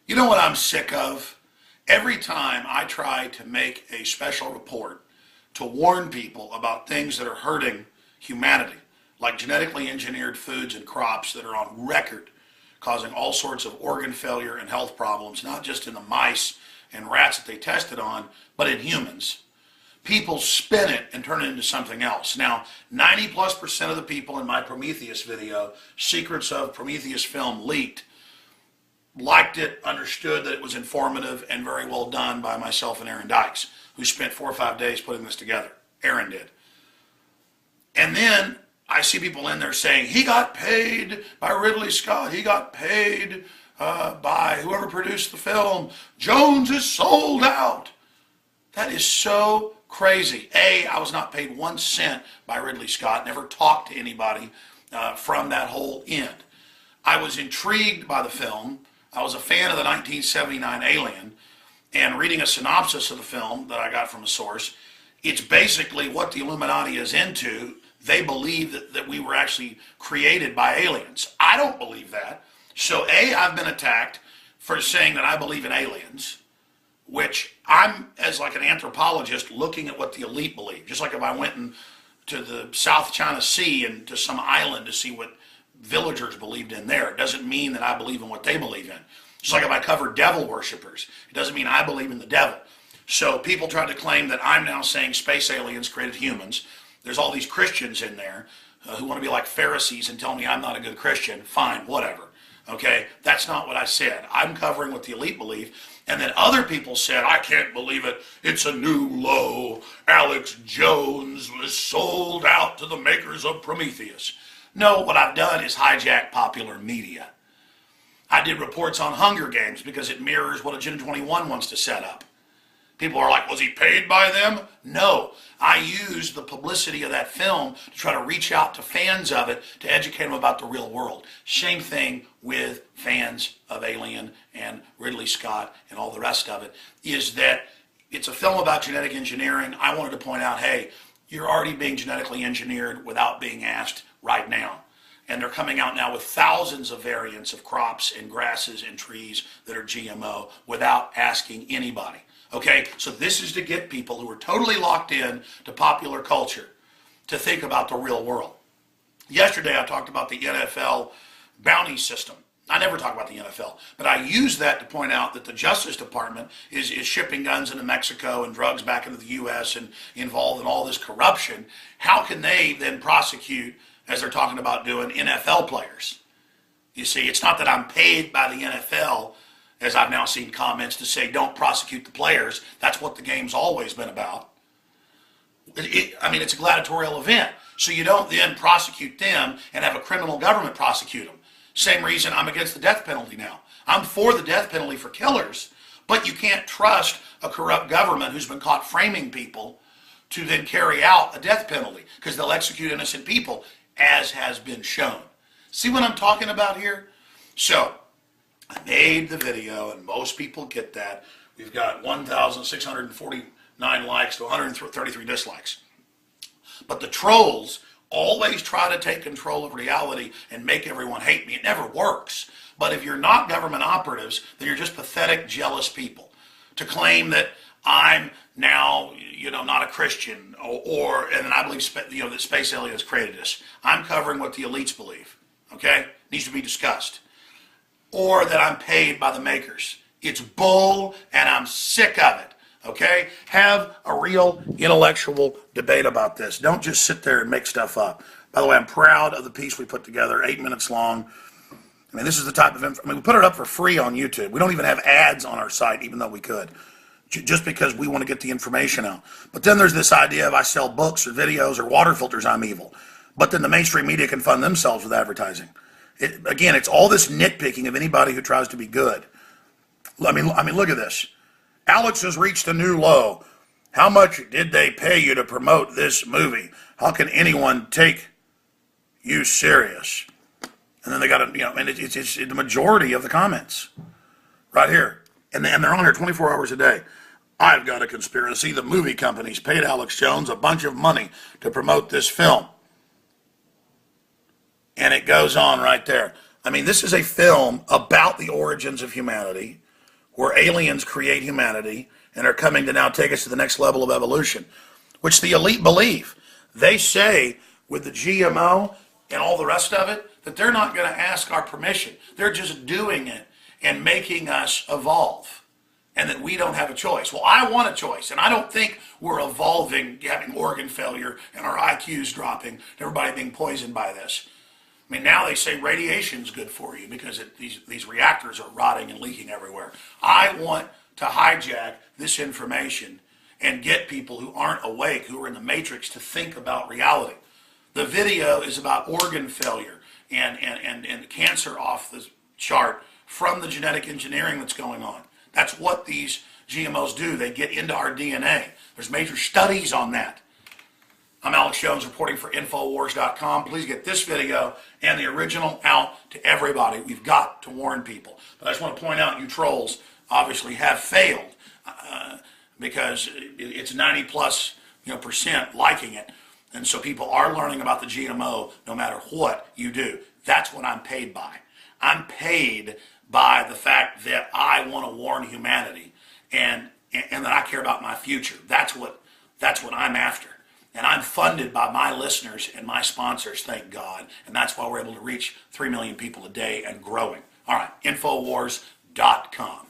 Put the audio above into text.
You know what I'm sick of? Every time I try to make a special report to warn people about things that are hurting humanity, like genetically engineered foods and crops that are on record causing all sorts of organ failure and health problems, not just in the mice and rats that they tested on, but in humans. People spin it and turn it into something else. Now, 90+% of the people in my Prometheus video, Secrets of Prometheus film leaked, liked it, understood that it was informative and very well done by myself and Aaron Dykes, who spent 4 or 5 days putting this together. Aaron did. And then I see people in there saying, he got paid by Ridley Scott, he got paid by whoever produced the film, Jones is sold out. That is so crazy. I was not paid 1 cent by Ridley Scott, never talked to anybody from that whole end. I was intrigued by the film. I was a fan of the 1979 Alien, and reading a synopsis of the film that I got from a source, it's basically what the Illuminati is into. They believe that we were actually created by aliens. I don't believe that. So I've been attacked for saying that I believe in aliens, which I'm, as like an anthropologist, looking at what the elite believe. Just like if I went to the South China Sea and to some island to see what villagers believed in there, it doesn't mean that I believe in what they believe in. Just like if I cover devil worshippers, it doesn't mean I believe in the devil. So people try to claim that I'm now saying space aliens created humans. There's all these Christians in there who want to be like Pharisees and tell me I'm not a good Christian. Fine, whatever. Okay, that's not what I said. I'm covering what the elite believe. And then other people said, I can't believe it. It's a new low. Alex Jones was sold out to the makers of Prometheus. No, what I've done is hijack popular media. I did reports on Hunger Games because it mirrors what Agenda 21 wants to set up. People are like, was he paid by them? No. I used the publicity of that film to try to reach out to fans of it to educate them about the real world. Same thing with fans of Alien and Ridley Scott and all the rest of it, is that it's a film about genetic engineering. I wanted to point out, hey, you're already being genetically engineered without being asked right now. And they're coming out now with thousands of variants of crops and grasses and trees that are GMO without asking anybody. Okay, so this is to get people who are totally locked in to popular culture to think about the real world. Yesterday I talked about the NFL bounty system. I never talk about the NFL, but I use that to point out that the Justice Department is shipping guns into Mexico and drugs back into the U.S. and involved in all this corruption. How can they then prosecute, as they're talking about doing, NFL players? You see, it's not that I'm paid by the NFL, as I've now seen comments to say, don't prosecute the players. That's what the game's always been about. It's a gladiatorial event. So you don't then prosecute them and have a criminal government prosecute them. Same reason I'm against the death penalty now. I'm for the death penalty for killers, but you can't trust a corrupt government who's been caught framing people to then carry out a death penalty because they'll execute innocent people, as has been shown. See what I'm talking about here? So I made the video, and most people get that. We've got 1,649 likes to 133 dislikes. But the trolls always try to take control of reality and make everyone hate me. It never works. But if you're not government operatives, then you're just pathetic, jealous people. To claim that I'm now, not a Christian, and then I believe, that space aliens created us. I'm covering what the elites believe. Okay? Needs to be discussed. Or that I'm paid by the makers. It's bull, and I'm sick of it. Okay? Have a real intellectual debate about this. Don't just sit there and make stuff up. By the way, I'm proud of the piece we put together, 8 minutes long. This is the type of we put it up for free on YouTube. We don't even have ads on our site, even though we could, just because we want to get the information out. But then there's this idea of I sell books or videos or water filters, I'm evil. But then the mainstream media can fund themselves with advertising. Again, it's all this nitpicking of anybody who tries to be good. Look at this. Alex has reached a new low. How much did they pay you to promote this movie? How can anyone take you serious? And then they got it's the majority of the comments right here. And they're on here 24 hours a day. I've got a conspiracy. The movie companies paid Alex Jones a bunch of money to promote this film. And it goes on right there. This is a film about the origins of humanity, where aliens create humanity and are coming to now take us to the next level of evolution, which the elite believe. They say with the GMO and all the rest of it, that they're not going to ask our permission. They're just doing it and making us evolve, and that we don't have a choice. Well, I want a choice, and I don't think we're evolving, having organ failure and our IQs dropping, everybody being poisoned by this. I mean, now they say radiation's good for you because these reactors are rotting and leaking everywhere. I want to hijack this information and get people who aren't awake, who are in the matrix, to think about reality. The video is about organ failure and cancer off the chart from the genetic engineering that's going on. That's what these GMOs do. They get into our DNA. There's major studies on that. I'm Alex Jones reporting for infowars.com. Please get this video and the original out to everybody. We've got to warn people. But I just want to point out, you trolls obviously have failed because it's 90 plus percent liking it. And so people are learning about the GMO no matter what you do. That's what I'm paid by. I'm paid by the fact that I want to warn humanity and that I care about my future. That's what I'm after. And I'm funded by my listeners and my sponsors, thank God. And that's why we're able to reach 3 million people a day and growing. All right, infowars.com.